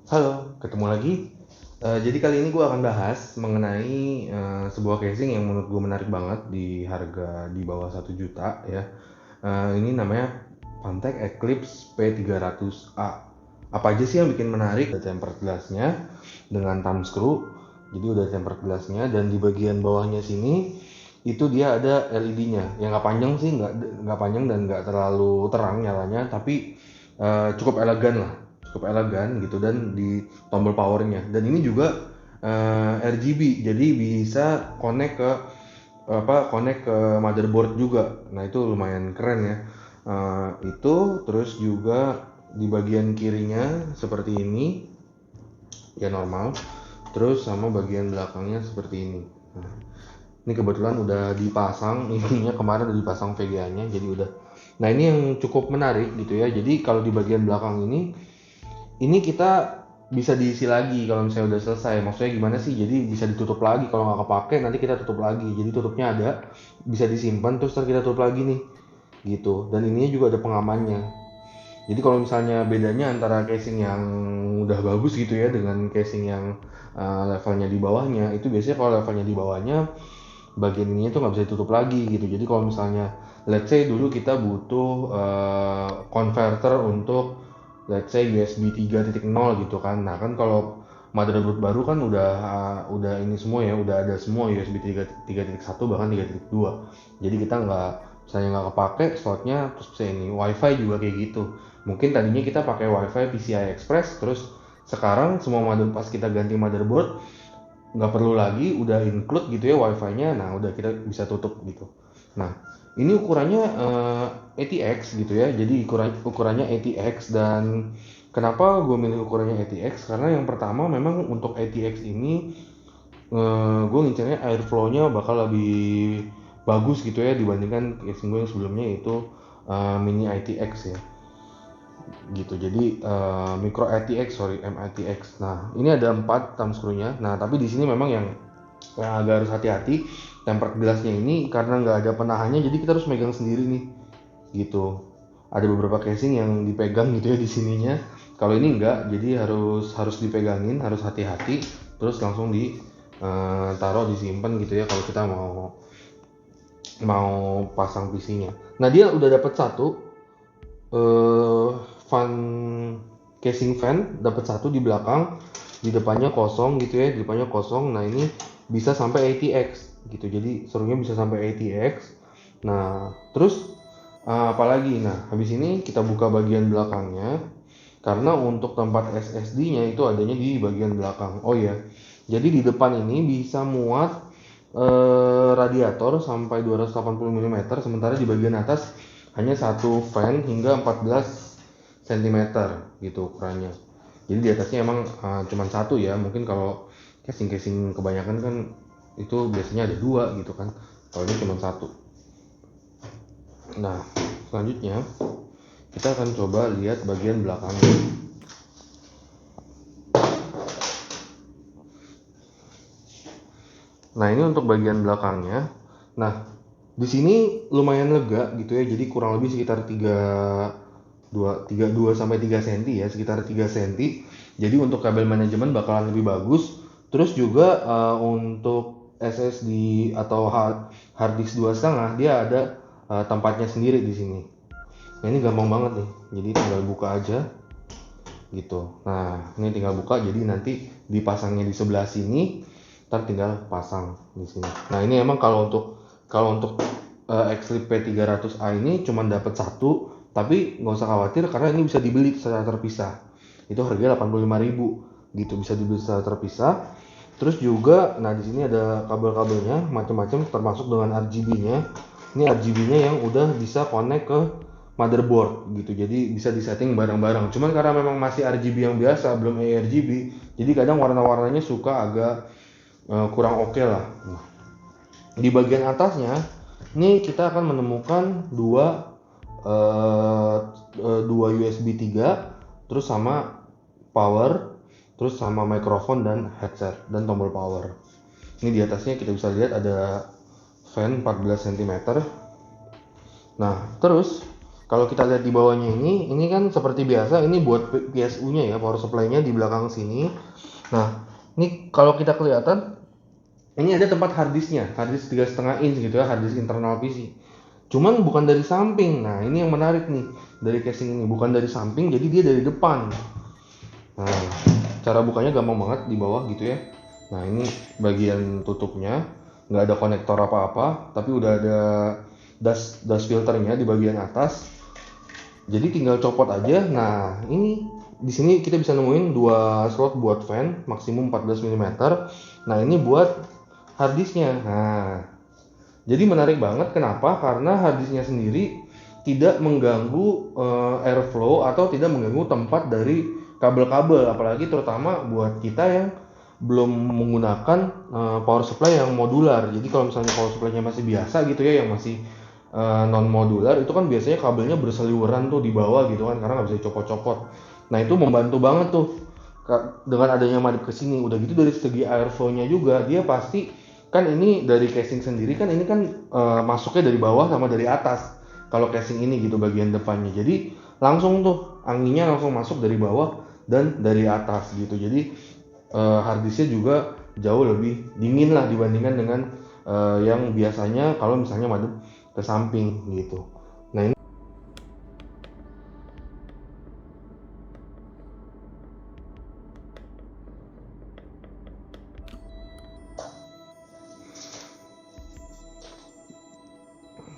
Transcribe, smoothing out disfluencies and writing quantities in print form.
Halo, ketemu lagi. Jadi kali ini gue akan bahas mengenai sebuah casing yang menurut gue menarik banget di harga di bawah 1 juta ya. Ini namanya Pantec Eclipse P300A. Apa aja sih yang bikin menarik? Ada tempered glassnya dengan thumb screw. Jadi udah tempered glassnya dan di bagian bawahnya sini itu dia ada LED-nya. Yang nggak panjang sih, nggak panjang dan nggak terlalu terang nyalanya, tapi cukup elegan lah, cukup elegan gitu, dan di tombol powernya. Dan ini juga RGB, jadi bisa connect ke motherboard juga. Nah itu lumayan keren ya. Itu terus juga di bagian kirinya seperti ini ya, normal. Terus sama bagian belakangnya seperti ini. Nah, ini kebetulan udah dipasang ininya, kemarin udah dipasang VGA-nya, jadi udah. Nah ini yang cukup menarik gitu ya. Jadi kalau di bagian belakang ini kita bisa diisi lagi kalau misalnya udah selesai. Maksudnya gimana sih? Jadi bisa ditutup lagi, kalau nggak kepake nanti kita tutup lagi. Jadi tutupnya ada, bisa disimpan terus ntar kita tutup lagi nih, gitu. Dan ininya juga ada pengamannya. Jadi kalau misalnya bedanya antara casing yang udah bagus gitu ya dengan casing yang levelnya di bawahnya, itu biasanya kalau levelnya di bawahnya bagian ini tuh nggak bisa ditutup lagi gitu. Jadi kalau misalnya let's say dulu kita butuh converter untuk let's say USB 3.0 gitu kan. Nah kan kalau motherboard baru kan udah ini semua ya, udah ada semua USB 3.1 bahkan 3.2. Jadi kita nggak, misalnya nggak kepake slotnya, terus bisa ini WiFi juga kayak gitu. Mungkin tadinya kita pakai WiFi PCI Express, terus sekarang semua motherboard pas kita ganti motherboard nggak perlu lagi, udah include gitu ya wifi-nya. Nah udah kita bisa tutup gitu. Nah ini ukurannya ATX gitu ya, jadi ukurannya ATX. Dan kenapa gue milih ukurannya ATX, karena yang pertama memang untuk ATX ini gue ngincernya airflow-nya bakal lebih bagus gitu ya dibandingkan casing gue yang sebelumnya, yaitu mini ITX ya gitu. Jadi micro ATX, sorry, MATX. Nah ini ada 4 thumb screw-nya. Nah tapi di sini memang yang agak harus hati-hati, tempered glass-nya ini karena nggak ada penahannya, jadi kita harus megang sendiri nih gitu. Ada beberapa casing yang dipegang gitu ya di sininya, kalau ini enggak, jadi harus dipegangin, harus hati-hati, terus langsung taruh, disimpan gitu ya kalau kita mau pasang PC-nya. Nah dia udah dapat satu eh fan casing fan, dapat satu di belakang, di depannya kosong gitu ya, di depannya kosong. Nah ini bisa sampai ATX gitu, jadi serunya bisa sampai ATX. Nah terus apalagi, nah habis ini kita buka bagian belakangnya, karena untuk tempat SSD-nya itu adanya di bagian belakang. Oh ya, jadi di depan ini bisa muat radiator sampai 280 mm, sementara di bagian atas hanya satu fan hingga 14 cm gitu ukurannya. Jadi di atasnya emang cuma satu ya. Mungkin kalau casing-casing kebanyakan kan itu biasanya ada dua gitu kan. Kalau ini cuma satu. Nah, selanjutnya kita akan coba lihat bagian belakangnya. Nah, ini untuk bagian belakangnya. Nah, di sini lumayan lega gitu ya. Jadi kurang lebih sekitar 2 sampai 3 cm ya, sekitar 3 cm. Jadi untuk kabel manajemen bakalan lebih bagus. Terus juga untuk SSD atau hard disk 2,5, dia ada tempatnya sendiri di sini. Nah, ini gampang banget nih. Jadi tinggal buka aja gitu. Nah ini tinggal buka, jadi nanti dipasangnya di sebelah sini, ntar tinggal pasang di sini. Nah ini emang kalau untuk Eclipse P300A ini cuma dapat satu, tapi nggak usah khawatir karena ini bisa dibeli secara terpisah. Itu harganya 85.000 gitu, bisa dibeli secara terpisah. Terus juga, nah di sini ada kabel-kabelnya macam-macam, termasuk dengan RGB-nya. Ini RGB-nya yang udah bisa connect ke motherboard gitu, jadi bisa disetting bareng-bareng. Cuman karena memang masih RGB yang biasa, belum ARGB, jadi kadang warna-warnanya suka agak kurang oke lah. Nah, di bagian atasnya ini kita akan menemukan dua USB 3, terus sama power, terus sama mikrofon dan headset dan tombol power. Ini di atasnya kita bisa lihat ada fan 14 cm. Nah terus Kalau kita lihat di bawahnya ini kan seperti biasa ini buat PSU-nya ya, power supply-nya di belakang sini. Nah, ini kalau kita kelihatan ini ada tempat harddisknya, harddisk 3,5 inch gitu ya, harddisk internal PC. Cuman bukan dari samping. Nah, ini yang menarik nih dari casing ini, bukan dari samping, jadi dia dari depan. Nah, cara bukanya gampang banget di bawah gitu ya. Nah, ini bagian tutupnya, nggak ada konektor apa-apa, tapi udah ada dust filternya di bagian atas. Jadi tinggal copot aja. Nah, ini di sini kita bisa nemuin dua slot buat fan maksimum 14 mm. Nah, ini buat harddisknya. Nah, jadi menarik banget. Kenapa? Karena harddisknya sendiri tidak mengganggu airflow atau tidak mengganggu tempat dari kabel-kabel, apalagi terutama buat kita yang belum menggunakan power supply yang modular. Jadi kalau misalnya power supply-nya masih biasa gitu ya, yang masih non modular, itu kan biasanya kabelnya berseliweran tuh di bawah gitu kan, karena nggak bisa copot-copot. Nah, itu membantu banget tuh dengan adanya madep ke sini. Udah gitu dari segi airflow-nya juga dia pasti kan ini dari casing sendiri kan, ini kan masuknya dari bawah sama dari atas. Kalau casing ini gitu bagian depannya, jadi langsung tuh anginnya langsung masuk dari bawah dan dari atas gitu. Jadi harddisknya juga jauh lebih dingin lah dibandingkan dengan yang biasanya kalau misalnya madep ke samping gitu.